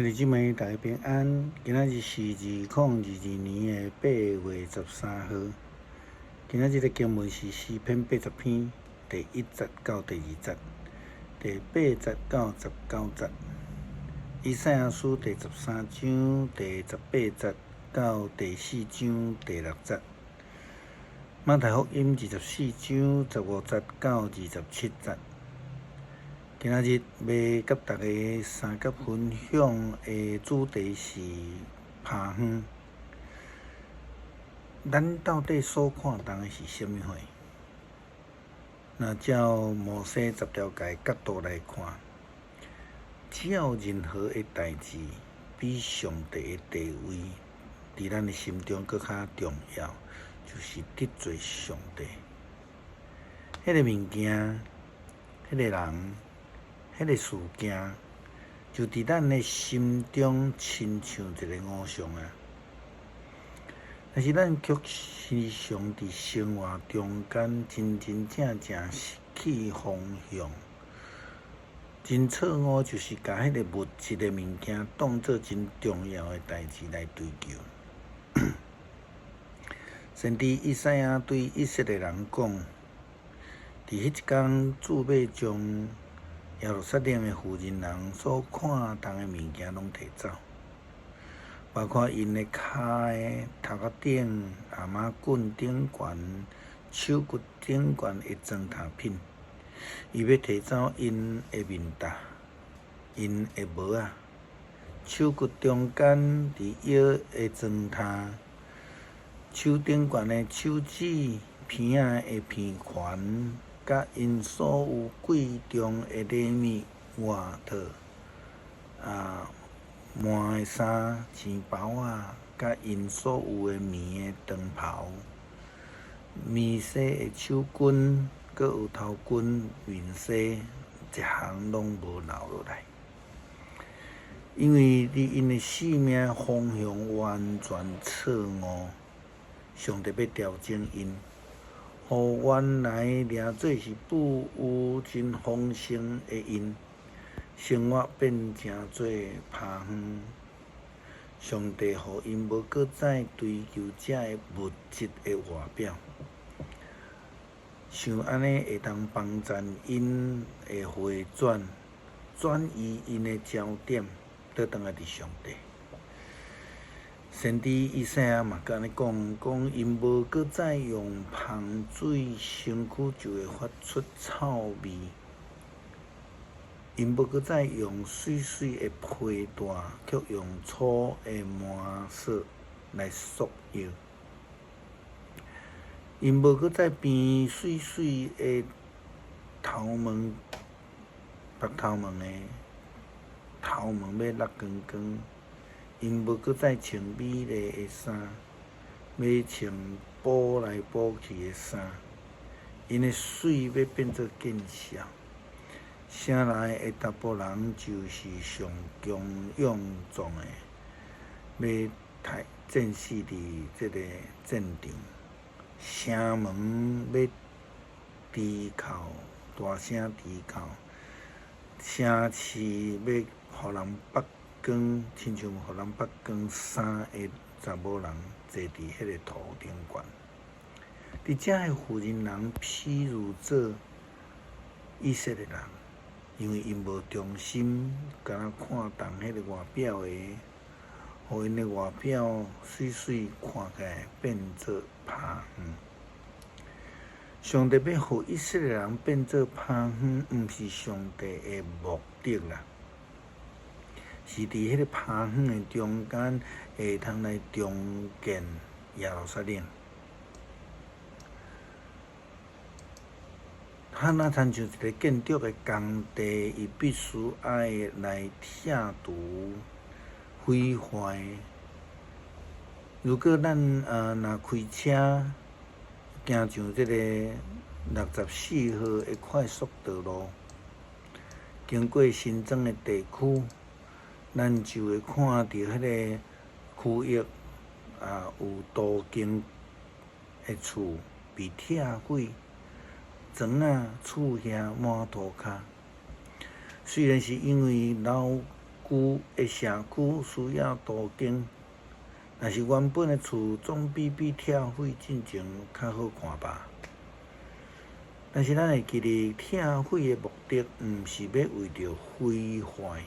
兄弟姊妹，大家平安。今仔日是2022年的8月13号。今仔日的经文是诗篇80篇第1节到第2节，第8节到19节。以赛亚书第13章第18节到第4章第6节。马太福音24章15节到27节。今仔日要甲大家三角分享的主题是爬远。咱到底所看重的是甚么货？那照摩西10条诫角度来看，只要任何的代志比上帝的地位伫咱的心中搁较重要，就是得罪上帝。迄个物件，迄个人。迄个事件，就伫咱的心中亲像一个偶像啊！但是咱却时常伫生活中间真正失去方向，真错误就是甲迄个物质的物件当作真重要的代志来追求。甚至以赛亚对以色列人讲，伫迄一天主要将耶路撒冷的妇人人所看重的物件拢摕走，包括因的骹、头壳顶、阿妈棍顶悬、手骨顶悬的装饰品，伊要摕走因的面搭、因的帽仔、手骨中间伫腰的装饰、手顶悬的手指片仔的片环。甲因所有贵重的礼物、外套、换的衫、钱包啊，甲因所有的棉的长袍、面洗的手巾，搁有头巾、面洗，一项拢无留落来，因为因的性命方向完全错误，上帝要调整因。互原来掠做是富有真丰盛的因，生活变成做爬远。上帝互因无搁再追求这个物质的外表，像安尼会当帮助因的回转移因的焦点，倒转来伫上帝。先知以赛亚嘛，甲安尼讲因无搁再用芳水，身躯就会发出臭味；因无搁再用水的皮带，却用粗的麻绳来束腰；因无搁再变水的头毛，白头毛的头毛要落光光。因无搁再穿美丽的衫，要穿补来补去的衫。因的水要变作见笑，城内的达甫人就是上强勇壮的，要战死伫这个战场。城门要低叩，大声低叩，城市要互人捌光，亲像互人捌光衫的查某人坐伫迄个土顶悬。伫遮的妇人人，譬如做以色列人，因为因无忠心，敢若看重迄个外表的，互因的外表水看起来变做爬远。上帝要互以色列人变做爬远，毋是上帝的目的啦。是伫迄个爬远的中间，会通来重建耶路撒冷。它若亲像一个建筑的工地，伊必须爱来拆除、毁坏。如果咱若开车行上这个64号的快速道路，经过新庄的地区。咱就会看到迄个区域有多间的厝被拆毁，砖仔厝遐满涂骹。虽然是因为老旧的社区需要途径，若是原本的厝总比拆毁进前较好看吧。但是咱会记得，拆毁的目的毋是要为着毁坏，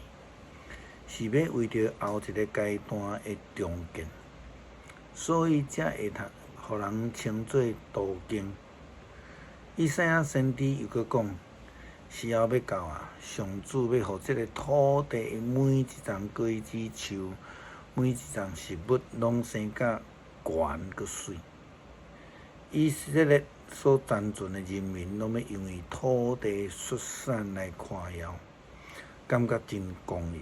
是要为着后一个阶段的重建，所以才会互人称作途径。以赛亚先知又搁讲，时候要到啊！上主要互这个土地的每一丛果子树、每一丛食物，拢生甲悬搁水。以色列所残存的人民，拢要因为土地xuất产来夸耀，感觉真光荣。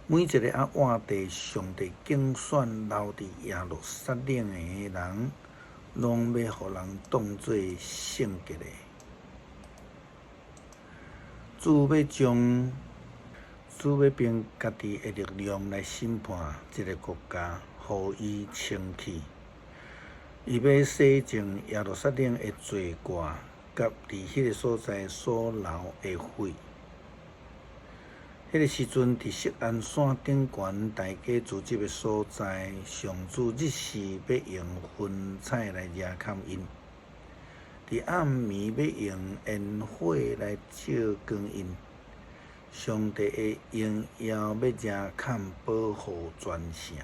每一个换地上帝竞选留伫耶路撒冷的人，拢要互人当作圣洁的。主要凭家己的力量来审判这个国家，互伊清气。伊要洗净耶路撒冷的罪过，甲伫迄个所在所流的血。迄个时阵，伫锡安山顶悬大家聚集的所在，上主日时要用云彩来遮砍因；伫暗暝要用烟火来照光因。上帝的荣耀要遮砍保护全城，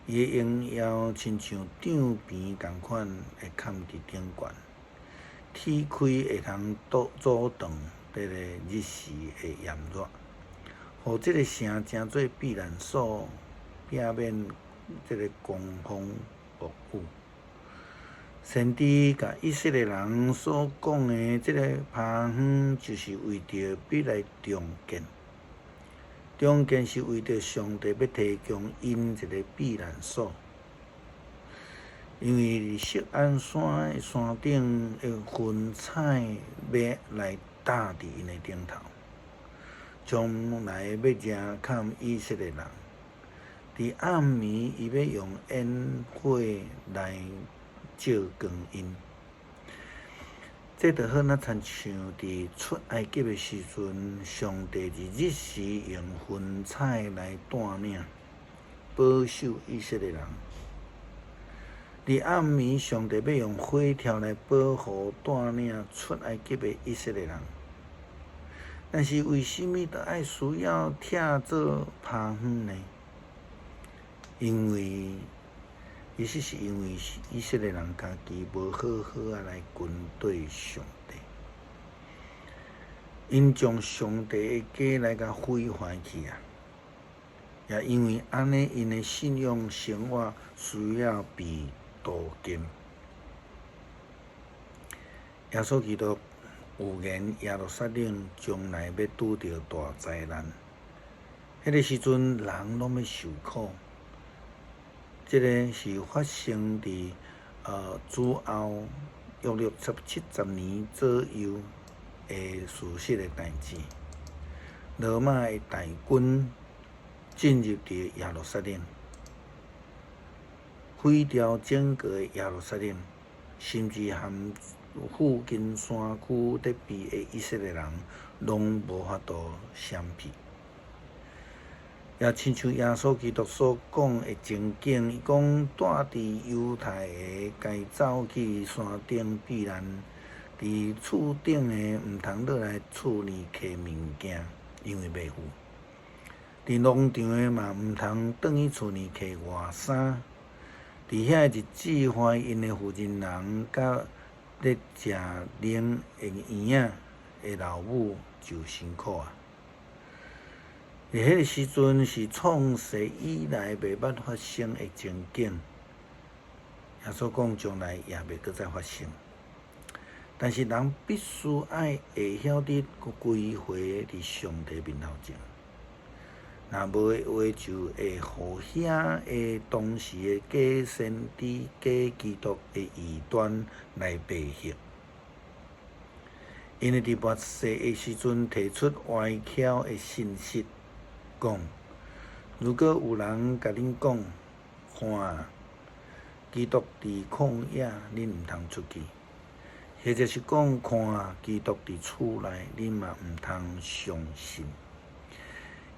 伊的荣耀亲像帐篷共款，会砍伫顶悬，天开会通阻挡这个日时的炎热。互这个城成做避难所，避免这个狂风暴雨。先知甲以色列人所讲的这个趴园，就是为着要来重建。重建是为着上帝要提供因一个避难所，因为锡安山的山顶的云彩要来搭伫因的顶头。将来要遮砍以色列人，伫暗暝伊要用烟火来照光因。这就好那亲像伫出埃及的时阵，上帝伫日时用云彩来带领、保守以色列人；伫暗暝，上帝要用火条来保护、带领出埃及的以色列人。但是为什么都爱需要拆做趴园呢？因为其实是因为以色列人家己无好好来军队上帝，因将上帝的家来甲毁坏去啊！也因为安尼，因的信仰生活需要被杜根。耶稣基督有言耶路撒冷将来要拄着大灾难，迄个时阵人拢要受苦。这个是发生伫主后约70年左右的事实的代志。罗马的大军进入伫耶路撒冷，毁掉整个的耶路撒冷，甚至含附近山区得避的以色列人，拢无法度闪避。也亲像耶稣基督所讲的情景，伊讲带伫犹太的，该走去山顶避难；伫厝顶的，毋通落来厝里摕物件，因为袂赴；伫农场的嘛，毋通转去厝里摕外衫。伫遐日子，怀因的妇人人甲咧食奶的婴仔的老母就辛苦啊！伫迄个时阵是创世以来袂捌发生的情景，耶稣讲将来也袂搁再发生。但是人必须爱会晓得归回伫上帝面头前，若无的话就会互遐的当时的假先知、假基督的异端来背逆。因为伫末世的时阵提出歪巧的信息，讲如果有人甲恁讲，看基督伫旷野，恁毋通出去；或者是讲看基督伫厝内，恁嘛毋通相信。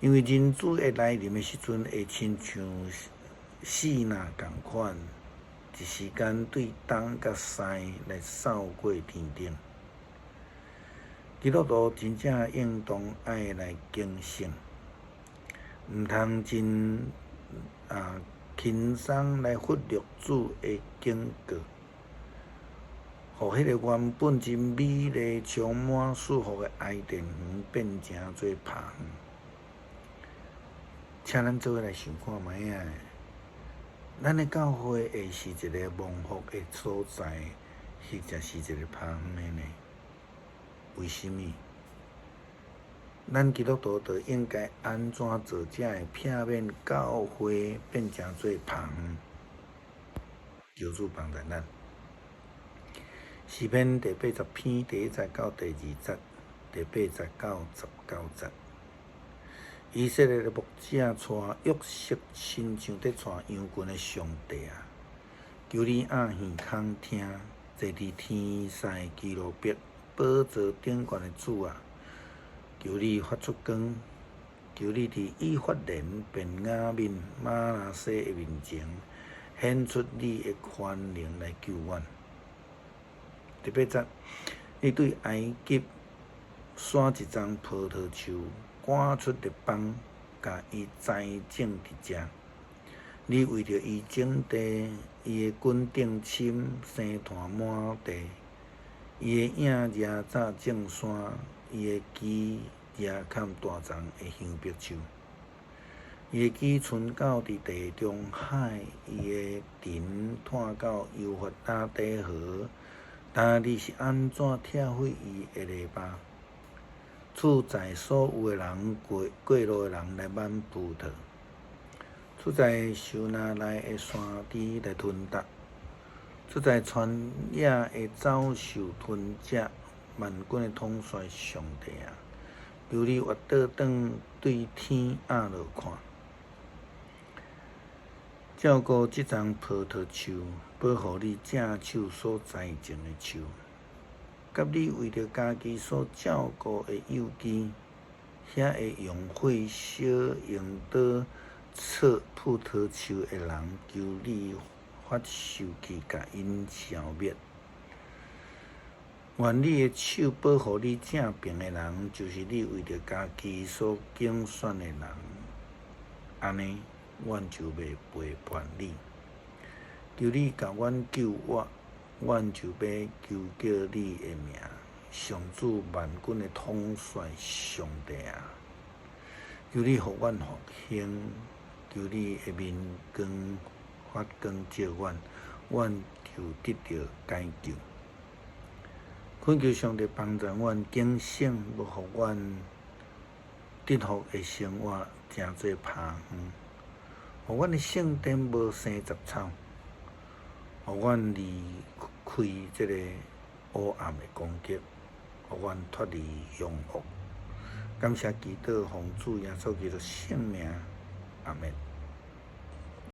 因为人子会来临的时阵，会亲像死那共款，一时间对东甲西来扫过天顶。基督徒真正应当爱来警醒，毋通真轻松来忽略主的警告，互迄个原本真美丽、充满祝福的爱殿园变成做拍园。请咱做伙来想看觅啊！咱的教会会是一个蒙福的所在，或者是一个拍园的呢？为什么？咱基督徒就应该安怎做，才会避免教会变成做拍园？求主帮助咱。诗篇第80篇第1节到第2节，第8节到19节。以色列的牧者带约瑟，亲像在带羊群的上帝啊！求你暗耳空听，坐伫天西基路伯宝座顶悬的主啊！求你发出光，求你伫以法莲便雅悯玛拿西的面前，显出你的宽容来救阮。第8节，你对埃及撒一丛葡萄树，赶出列邦，甲伊栽种伫遮。你为着伊种地，伊的根顶深，生炭满地。伊的影惹早种山，伊的枝惹砍大丛的香柏树。伊的枝伸到伫地中海，伊的藤探到幼发拉底河。但你是安怎拆毁伊的篱笆？处在所有的人过路的人来挽葡萄，处在收纳内的山猪来吞踏，处在川野的走兽吞食。万军的统帅上帝啊，求你滑倒转对天压落看，照顾这丛葡萄树，保护你正手所栽种的树，甲你为着家己所照顾的幼枝，遐会用火烧用刀刺葡萄树的人，求你发授去，甲因消灭。愿你的手保护你正平的人，就是你为着家己所竞选的人。安尼，阮就袂背叛你。求你甲阮救我，阮就要求叫你的名。上主万军的统帅上帝啊，求你互阮复兴，求你的面光发光照阮，阮就得到解救。恳求上帝帮助阮警醒，要互阮得福的生活，成做拍园，互阮的圣殿无生杂草，互阮离开这个黑暗的攻击，互阮脱离凶恶。感谢祈祷，奉主耶稣基督圣名，阿门。